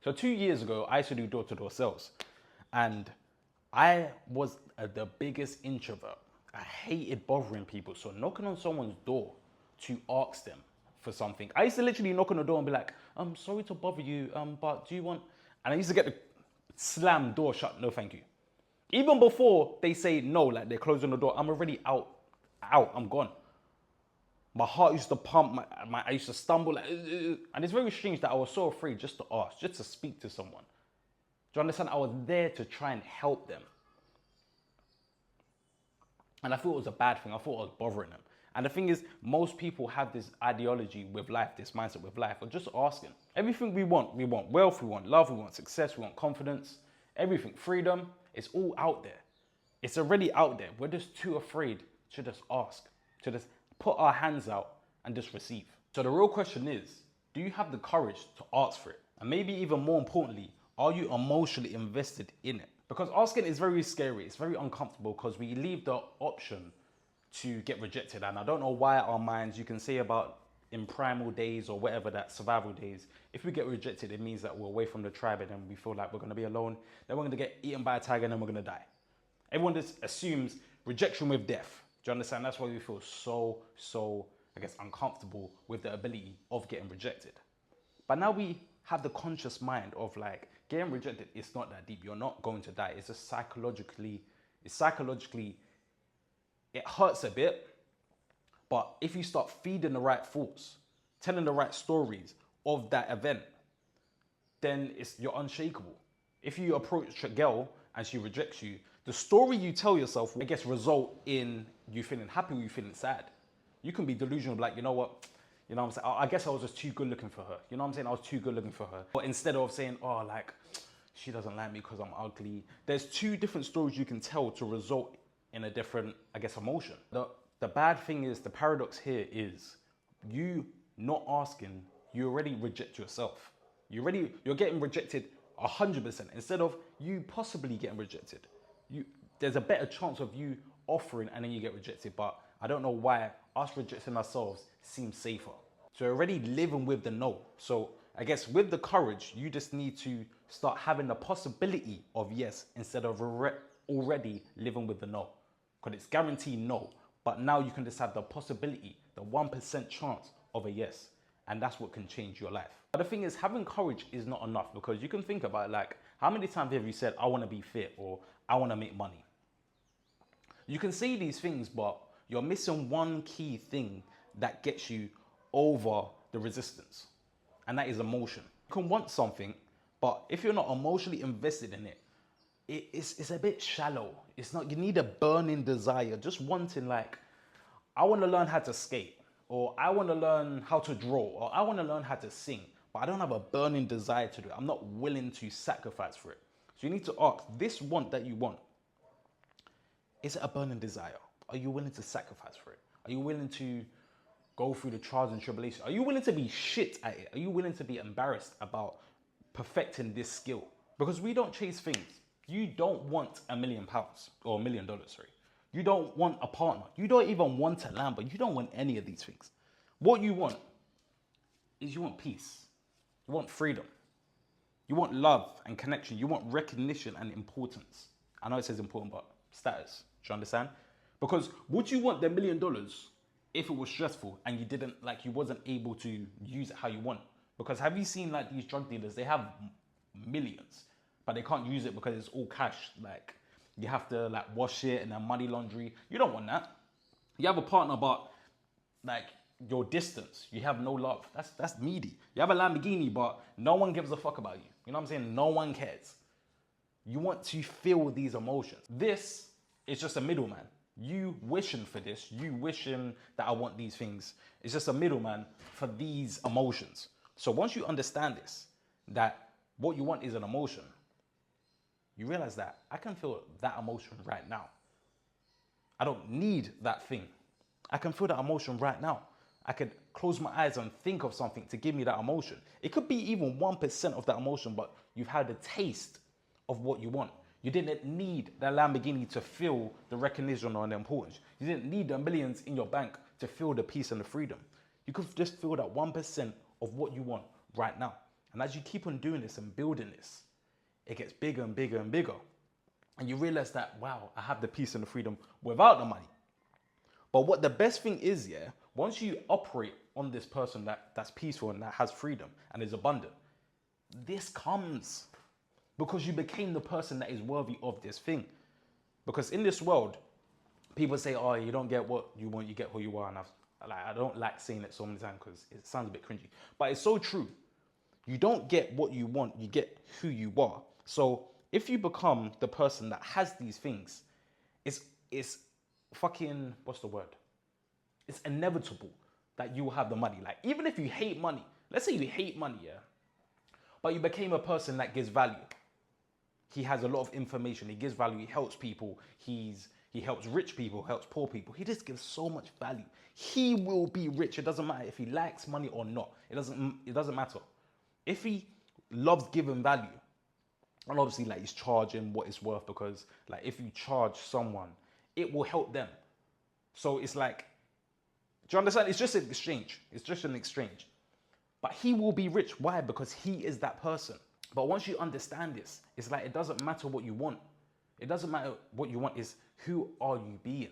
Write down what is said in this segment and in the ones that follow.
So 2 years ago, I used to do door-to-door sales, and I was the biggest introvert. I hated bothering people. So knocking on someone's door to ask them for something. I used to literally knock on the door and be like, I'm sorry to bother you, but do you want... And I used to get the slam door shut, no thank you. Even before they say no, like they're closing the door, I'm already out, I'm gone. My heart used to pump, I used to stumble, like, and it's very strange that I was so afraid just to ask, just to speak to someone. Do you understand? I was there to try and help them. And I thought it was a bad thing. I thought I was bothering them. And the thing is, most people have this ideology with life, this mindset with life, of just asking. Everything we want wealth, we want love, we want success, we want confidence, everything, freedom, it's all out there. It's already out there. We're just too afraid to just ask, to just put our hands out and just receive. So the real question is, do you have the courage to ask for it? And maybe even more importantly, are you emotionally invested in it? Because asking is very scary. It's very uncomfortable because we leave the option to get rejected. And I don't know why our minds, you can say about in primal days or whatever, that survival days, if we get rejected, it means that we're away from the tribe and then we feel like we're going to be alone. Then we're going to get eaten by a tiger and then we're going to die. Everyone just assumes rejection with death. Do you understand? That's why we feel so, I guess, uncomfortable with the ability of getting rejected. But now we have the conscious mind of like, getting rejected, it's not that deep. You're not going to die. It's just psychologically, it hurts a bit. But if you start feeding the right thoughts, telling the right stories of that event, then you're unshakable. If you approach a girl and she rejects you, the story you tell yourself will, I guess, result in you feeling happy or you feeling sad. You can be delusional, like, you know what? You know what I'm saying? I guess I was just too good looking for her. You know what I'm saying? I was too good looking for her. But instead of saying, oh, like, she doesn't like me because I'm ugly. There's two different stories you can tell to result in a different, I guess, emotion. The bad thing is, the paradox here is you not asking, you already reject yourself. You're getting rejected 100% instead of you possibly getting rejected. There's a better chance of you offering and then you get rejected. But I don't know why us rejecting ourselves seems safer. So you're already living with the no. So I guess with the courage, you just need to start having the possibility of yes instead of already living with the no. Because it's guaranteed no. But now you can just have the possibility, the 1% chance of a yes. And that's what can change your life. But the thing is, having courage is not enough, because you can think about it, like, how many times have you said, I want to be fit or I want to make money? You can say these things, but you're missing one key thing that gets you over the resistance. And that is emotion. You can want something, but if you're not emotionally invested in it, it's a bit shallow. It's not, you need a burning desire, just wanting, like, I want to learn how to skate, or I want to learn how to draw, or I want to learn how to sing, but I don't have a burning desire to do it. I'm not willing to sacrifice for it. So you need to ask, this want that you want, is it a burning desire? Are you willing to sacrifice for it? Are you willing to go through the trials and tribulations? Are you willing to be shit at it? Are you willing to be embarrassed about perfecting this skill? Because we don't chase things. You don't want £1 million or $1 million, sorry. You don't want a partner. You don't even want a Lambo. You don't want any of these things. What you want is you want peace. You want freedom. You want love and connection. You want recognition and importance. I know it says important, but status. Do you understand? Because would you want the $1 million if it was stressful and you wasn't able to use it how you want? Because have you seen like these drug dealers? They have millions, but they can't use it because it's all cash. Like, you have to like wash it and then money laundry. You don't want that. You have a partner, but like your distance, you have no love. That's needy. You have a Lamborghini, but no one gives a fuck about you. You know what I'm saying? No one cares. You want to feel these emotions. This is just a middleman. You wishing for this, you wishing that I want these things. It's just a middleman for these emotions. So once you understand this, that what you want is an emotion, you realize that I can feel that emotion right now. I don't need that thing. I can feel that emotion right now. I could close my eyes and think of something to give me that emotion. It could be even 1% of that emotion, but you've had a taste of what you want. You didn't need that Lamborghini to feel the recognition or the importance. You didn't need the millions in your bank to feel the peace and the freedom. You could just feel that 1% of what you want right now. And as you keep on doing this and building this, it gets bigger and bigger and bigger. And you realize that, wow, I have the peace and the freedom without the money. But what the best thing is, yeah, once you operate on this person that's peaceful and that has freedom and is abundant, this comes because you became the person that is worthy of this thing. Because in this world, people say, oh, you don't get what you want, you get who you are. And I don't like saying it so many times because it sounds a bit cringy. But it's so true. You don't get what you want, you get who you are. So if you become the person that has these things, it's fucking, what's the word? It's inevitable that you will have the money. Like, even if you hate money, let's say you hate money, yeah, but you became a person that gives value. He has a lot of information, he gives value, he helps people, he helps rich people, helps poor people. He just gives so much value. He will be rich. It doesn't matter if he likes money or not. It doesn't matter. If he loves giving value, and obviously like he's charging what it's worth, because like if you charge someone, it will help them. So it's like, do you understand? It's just an exchange. It's just an exchange. But he will be rich. Why? Because he is that person. But once you understand this, it's like it doesn't matter what you want. It doesn't matter what you want, is who are you being?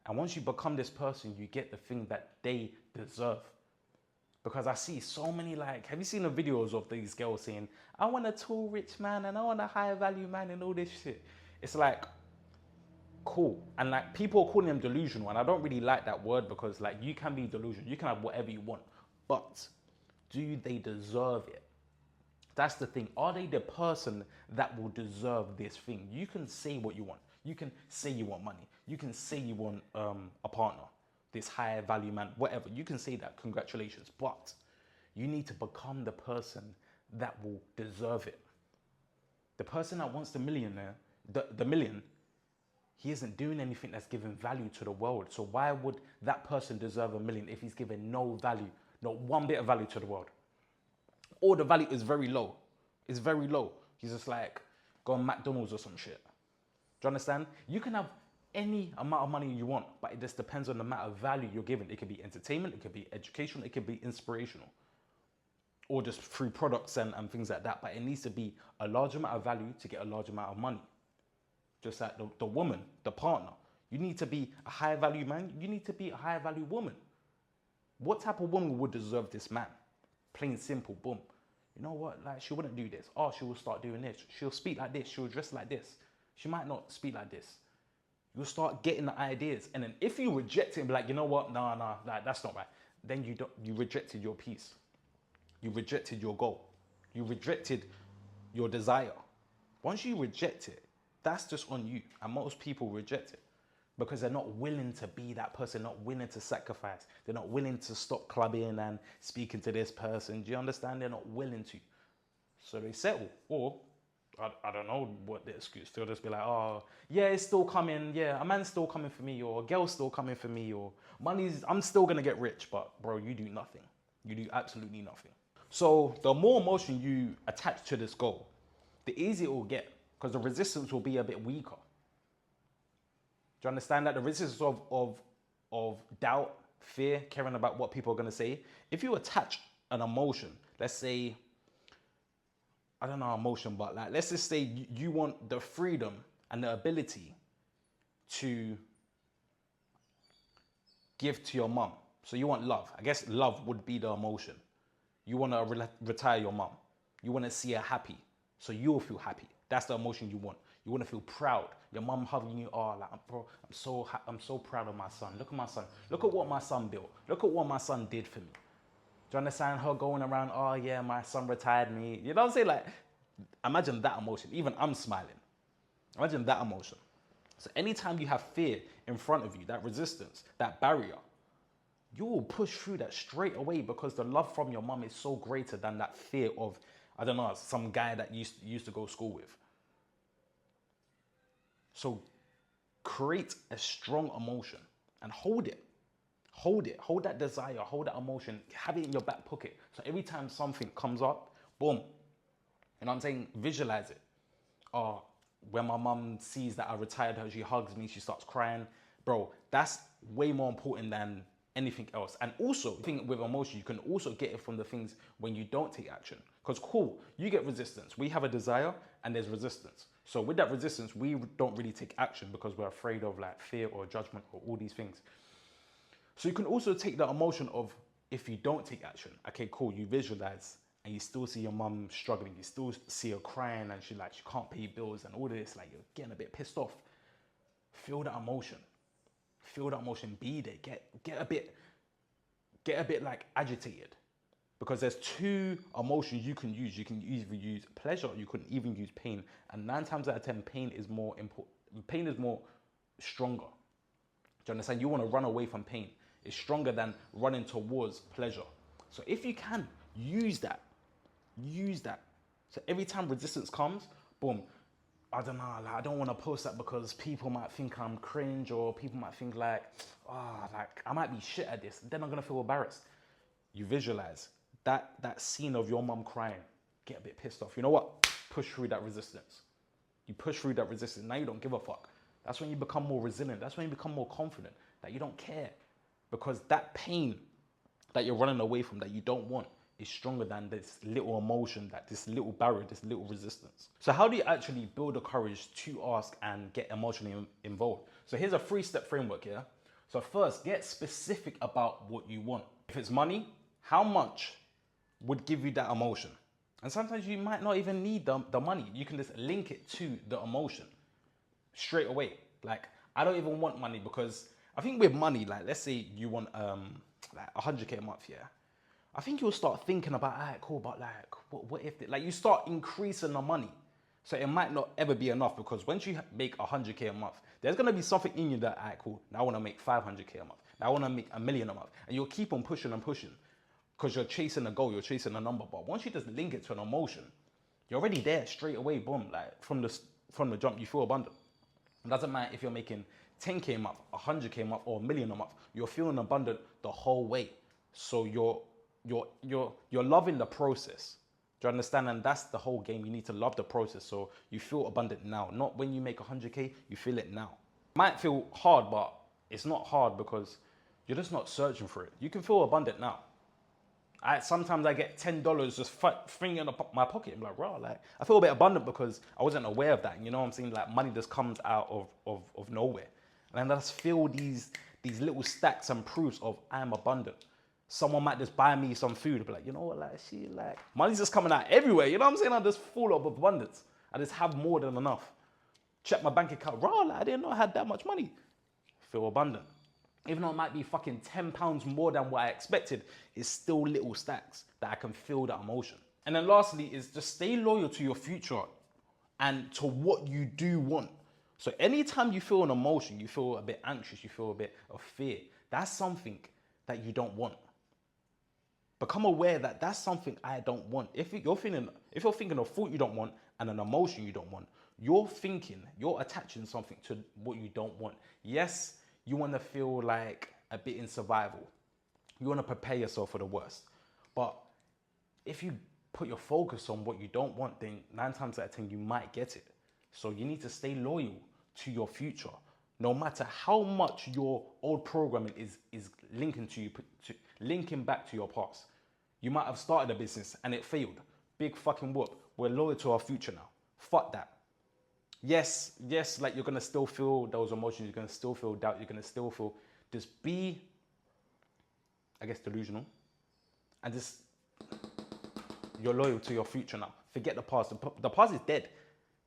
And once you become this person, you get the thing that they deserve. Because I see so many, like, have you seen the videos of these girls saying, I want a tall, rich man and I want a high value man and all this shit? It's like, cool. And like people are calling them delusional. And I don't really like that word, because like you can be delusional. You can have whatever you want. But do they deserve it? That's the thing. Are they the person that will deserve this thing? You can say what you want. You can say you want money. You can say you want a partner, this higher value man, whatever. You can say that, congratulations. But you need to become the person that will deserve it. The person that wants the millionaire, the million, he isn't doing anything that's giving value to the world. So why would that person deserve $1 million if he's giving no value, not one bit of value to the world? Or the value is very low. It's very low. He's just like, go on McDonald's or some shit. Do you understand? You can have any amount of money you want, but it just depends on the amount of value you're giving. It could be entertainment, it could be educational, it could be inspirational, or just through products and things like that. But it needs to be a large amount of value to get a large amount of money. Just like the woman, the partner. You need to be a high value man. You need to be a high value woman. What type of woman would deserve this man? Plain simple, boom. You know what? Like, she wouldn't do this. Oh, she will start doing this. She'll speak like this. She'll dress like this. She might not speak like this. You'll start getting the ideas. And then if you reject it and be like, you know what? Nah, like, that's not right. Then you rejected your peace. You rejected your goal. You rejected your desire. Once you reject it, that's just on you. And most people reject it because they're not willing to be that person, not willing to sacrifice. They're not willing to stop clubbing and speaking to this person. Do you understand? They're not willing to. So they settle. Or, I don't know what the excuse. They'll just be like, oh, yeah, it's still coming. Yeah, a man's still coming for me, or a girl's still coming for me, or I'm still going to get rich. But bro, you do nothing. You do absolutely nothing. So the more emotion you attach to this goal, the easier it will get, because the resistance will be a bit weaker. Do you understand that? The resistance of doubt, fear, caring about what people are going to say. If you attach an emotion, let's say, I don't know emotion, but like, let's just say you want the freedom and the ability to give to your mum. So you want love. I guess love would be the emotion. You want to retire your mum. You want to see her happy, so you'll feel happy. That's the emotion you want. You want to feel proud. Your mum hugging you. Oh, like, bro, I'm so proud of my son. Look at my son. Look at what my son built. Look at what my son did for me. Do you understand? Her going around, oh yeah, my son retired me. You know what I'm saying? Like, imagine that emotion. Even I'm smiling. Imagine that emotion. So anytime you have fear in front of you, that resistance, that barrier, you will push through that straight away, because the love from your mum is so greater than that fear of, I don't know, some guy that you used to go to school with. So create a strong emotion and hold it. Hold it. Hold that desire. Hold that emotion. Have it in your back pocket. So every time something comes up, boom. You know what I'm saying? Visualize it. Oh, when my mum sees that I retired her, she hugs me, she starts crying. Bro, that's way more important than anything else. And also, I think with emotion, you can also get it from the things when you don't take action. Because cool, you get resistance. We have a desire and there's resistance. So with that resistance, we don't really take action because we're afraid of like fear or judgment or all these things. So you can also take the emotion of if you don't take action. Okay, cool, you visualize and you still see your mum struggling. You still see her crying and she can't pay bills and all this. Like you're getting a bit pissed off. Feel that emotion. Feel that emotion. Be there. Get a bit like agitated. Because there's two emotions you can use. You can either use pleasure, or you can even use pain. And 9 times out of 10, pain is more important. Pain is more stronger. Do you understand? You want to run away from pain. It's stronger than running towards pleasure. So if you can, use that. Use that. So every time resistance comes, boom. I don't know, like, I don't want to post that because people might think I'm cringe or people might think like I might be shit at this. Then I'm going to feel embarrassed. You visualize that scene of your mum crying, get a bit pissed off. You know what? Push through that resistance. You push through that resistance. Now you don't give a fuck. That's when you become more resilient. That's when you become more confident that you don't care. Because that pain that you're running away from, that you don't want, is stronger than this little emotion, that this little barrier, this little resistance. So how do you actually build the courage to ask and get emotionally involved? So here's a 3-step framework, yeah? So first, get specific about what you want. If it's money, how much would give you that emotion? And sometimes you might not even need the money. You can just link it to the emotion straight away. Like, I don't even want money because I think with money, like let's say you want like 100K a month, yeah? I think you'll start thinking about, all right, cool, but like, what if, like you start increasing the money. So it might not ever be enough because once you make 100K a month, there's gonna be something in you that, all right, cool, now I wanna make 500K a month. Now I wanna make $1 million a month. And you'll keep on pushing and pushing because you're chasing a goal, you're chasing a number. But once you just link it to an emotion, you're already there straight away, boom. Like from the jump, you feel abundant. It doesn't matter if you're making 10K a month, 100K a month, or $1 million a month, you're feeling abundant the whole way. So you're loving the process. Do you understand? And that's the whole game. You need to love the process so you feel abundant now. Not when you make 100K, you feel it now. It might feel hard, but it's not hard because you're just not searching for it. You can feel abundant now. Sometimes I get $10 just thing in my pocket. I'm like, wow, like I feel a bit abundant because I wasn't aware of that. You know what I'm saying? Like money just comes out of nowhere. And I just feel these little stacks and proofs of I'm abundant. Someone might just buy me some food, be like, you know what, like, money's just coming out everywhere. You know what I'm saying? I just full of abundance. I just have more than enough. Check my bank account. Raw, like, I didn't know I had that much money. Feel abundant. Even though it might be fucking £10 more than what I expected, it's still little stacks that I can feel that emotion. And then lastly is just stay loyal to your future and to what you do want. So anytime you feel an emotion, you feel a bit anxious, you feel a bit of fear, that's something that you don't want. Become aware that that's something I don't want. If you're thinking a thought you don't want and an emotion you don't want, you're attaching something to what you don't want. Yes, you want to feel like a bit in survival. You want to prepare yourself for the worst. But if you put your focus on what you don't want, then 9 times out of 10, you might get it. So you need to stay loyal to your future. No matter how much your old programming is linking back to your past. You might have started a business and it failed. Big fucking whoop. We're loyal to our future now. Fuck that. Yes, like you're gonna still feel those emotions, you're gonna still feel doubt, you're gonna still feel, just be, I guess, delusional. And just, you're loyal to your future now. Forget the past. The past is dead.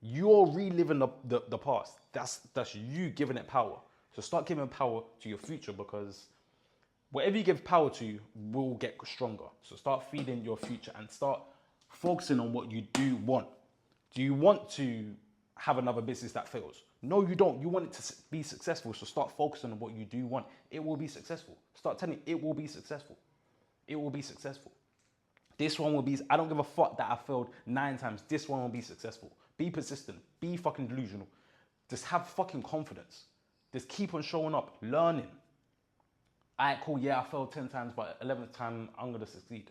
You're reliving the past. That's you giving it power. So start giving power to your future because whatever you give power to will get stronger. So start feeding your future and start focusing on what you do want. Do you want to have another business that fails? No, you don't. You want it to be successful. So start focusing on what you do want. It will be successful. Start telling it will be successful. It will be successful. This one will be, I don't give a fuck that I failed 9 times. This one will be successful. Be persistent. Be fucking delusional. Just have fucking confidence. Just keep on showing up, learning. Alright, cool, yeah, I failed 10 times, but 11th time, I'm gonna succeed.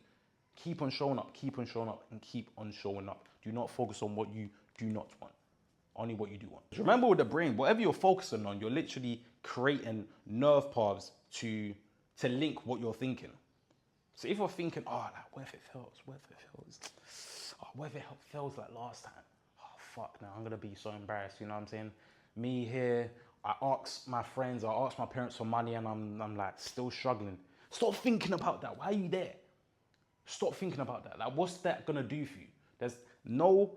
Keep on showing up, and keep on showing up. Do not focus on what you do not want. Only what you do want. Remember with the brain, whatever you're focusing on, you're literally creating nerve paths to link what you're thinking. So if you're thinking, oh, like, what if it fails? What if it fails? Oh, what if it fails like last time? Oh, fuck, now I'm gonna be so embarrassed, you know what I'm saying? Me here, I ask my friends, I ask my parents for money and I'm like still struggling. Stop thinking about that. Why are you there? Stop thinking about that. Like, what's that gonna do for you? There's no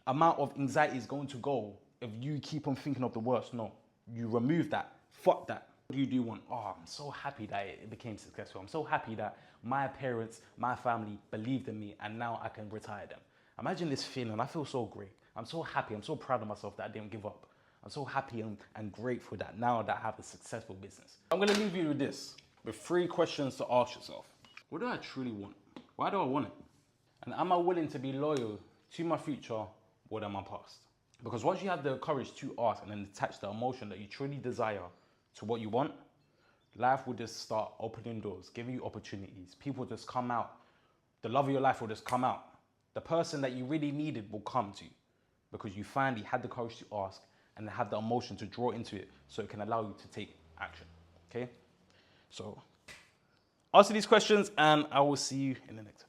amount of anxiety is going to go if you keep on thinking of the worst. No, you remove that. Fuck that. What do you want? Oh, I'm so happy that it became successful. I'm so happy that my parents, my family believed in me and now I can retire them. Imagine this feeling. I feel so great. I'm so happy. I'm so proud of myself that I didn't give up. I'm so happy and grateful that now that I have a successful business. I'm gonna leave you with this, with 3 questions to ask yourself. What do I truly want? Why do I want it? And am I willing to be loyal to my future more than my past? Because once you have the courage to ask and then attach the emotion that you truly desire to what you want, life will just start opening doors, giving you opportunities. People just come out. The love of your life will just come out. The person that you really needed will come to you because you finally had the courage to ask and have the emotion to draw into it so it can allow you to take action. Okay? So answer these questions and I will see you in the next one.